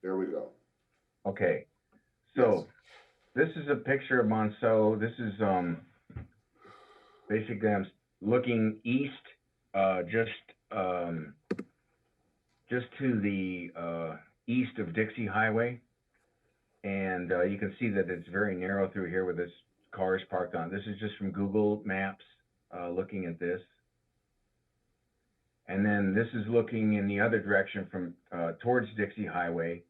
There we go. Okay, so Yes. this is a picture of Monceaux. This is basically I'm looking east, uh, just um, just to the east of Dixie Highway, and you can see that it's very narrow through here with this cars parked on. This is just from Google Maps, looking at this, and then this is looking in the other direction from towards Dixie Highway.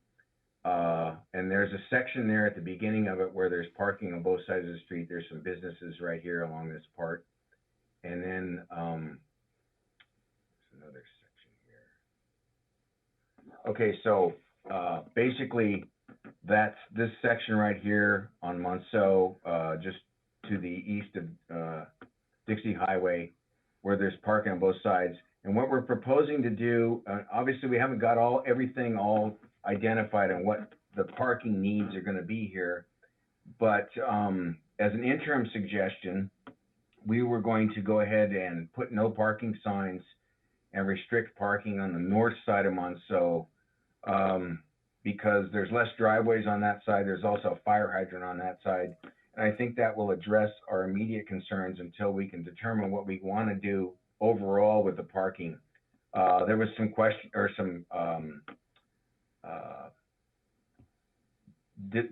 And there's a section there at the beginning of it where there's parking on both sides of the street. There's some businesses right here along this part. And then there's another section here. Okay, so basically that's this section right here on Monceaux, just to the east of Dixie Highway, where there's parking on both sides. And what we're proposing to do, obviously we haven't got everything all identified on what the parking needs are going to be here, but as an interim suggestion, we were going to go ahead and put no parking signs and restrict parking on the north side of Monceaux, because there's less driveways on that side. There's also a fire hydrant on that side. And I think that will address our immediate concerns until we can determine what we want to do overall with the parking. There was some question or some uh,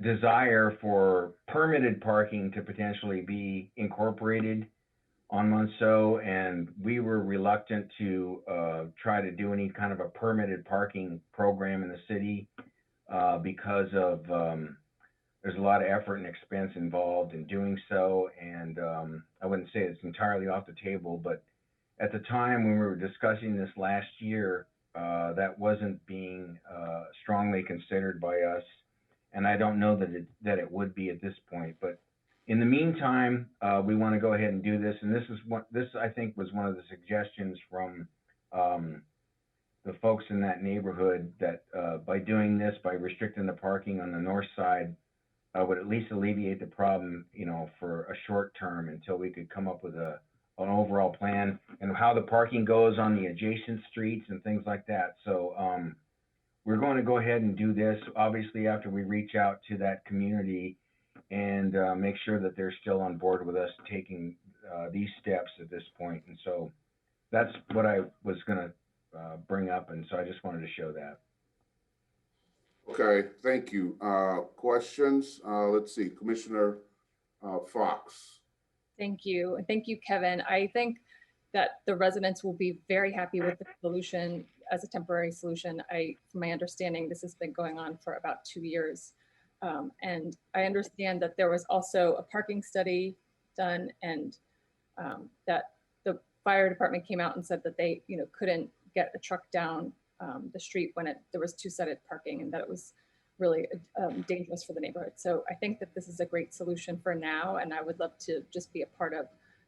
desire for permitted parking to potentially be incorporated on Monceaux, and we were reluctant to try to do any kind of a permitted parking program in the city, because of there's a lot of effort and expense involved in doing so, and I wouldn't say it's entirely off the table, but at the time when we were discussing this last year, that wasn't being strongly considered by us, and I don't know that it would be at this point. But in the meantime, we want to go ahead and do this, and this I think was one of the suggestions from um, the folks in that neighborhood that by doing this, by restricting the parking on the north side, would at least alleviate the problem, for a short term until we could come up with an overall plan and how the parking goes on the adjacent streets and things like that. So we're going to go ahead and do this, obviously, after we reach out to that community and make sure that they're still on board with us taking these steps at this point. And so that's what I was going to bring up, and so I just wanted to show that. Okay, thank you. Questions? Let's see, Commissioner Fox. Thank you. Thank you, Kevin. I think that the residents will be very happy with the solution as a temporary solution. From my understanding, this has been going on for about 2 years. And I understand that there was also a parking study done, and that the fire department came out and said that they, couldn't get a truck down the street when there was two-sided parking, and that it was really dangerous for the neighborhood. So I think that this is a great solution for now, and I would love to just be a part of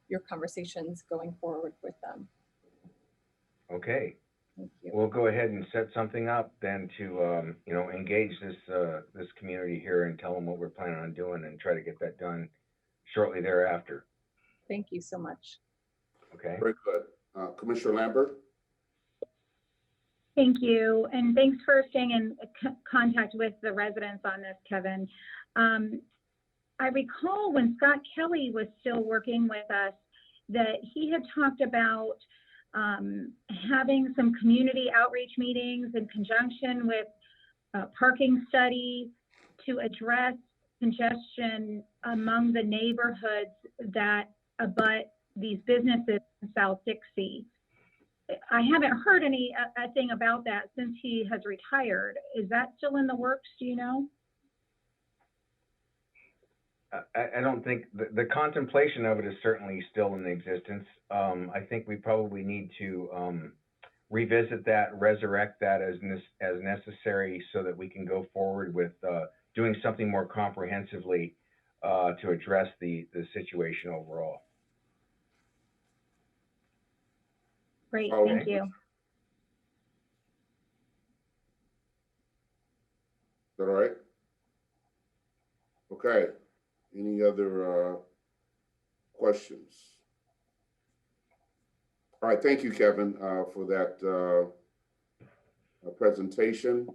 your conversations going forward with them. Okay. Thank you. We'll go ahead and set something up then to, engage this community here and tell them what we're planning on doing and try to get that done shortly thereafter. Thank you so much. Okay. Very good. Commissioner Lambert? Thank you, and thanks for staying in contact with the residents on this, Kevin. I recall when Scott Kelly was still working with us that he had talked about having some community outreach meetings in conjunction with a parking study to address congestion among the neighborhoods that abut these businesses in South Dixie. I haven't heard anything about that since he has retired. Is that still in the works? Do you know? I don't think the contemplation of it is certainly still in existence. I think we probably need to revisit that, resurrect that as necessary, so that we can go forward with doing something more comprehensively to address the situation overall. Great, Okay. thank you. Is that all right? Okay. Any other questions? All right, thank you, Kevin, for that presentation.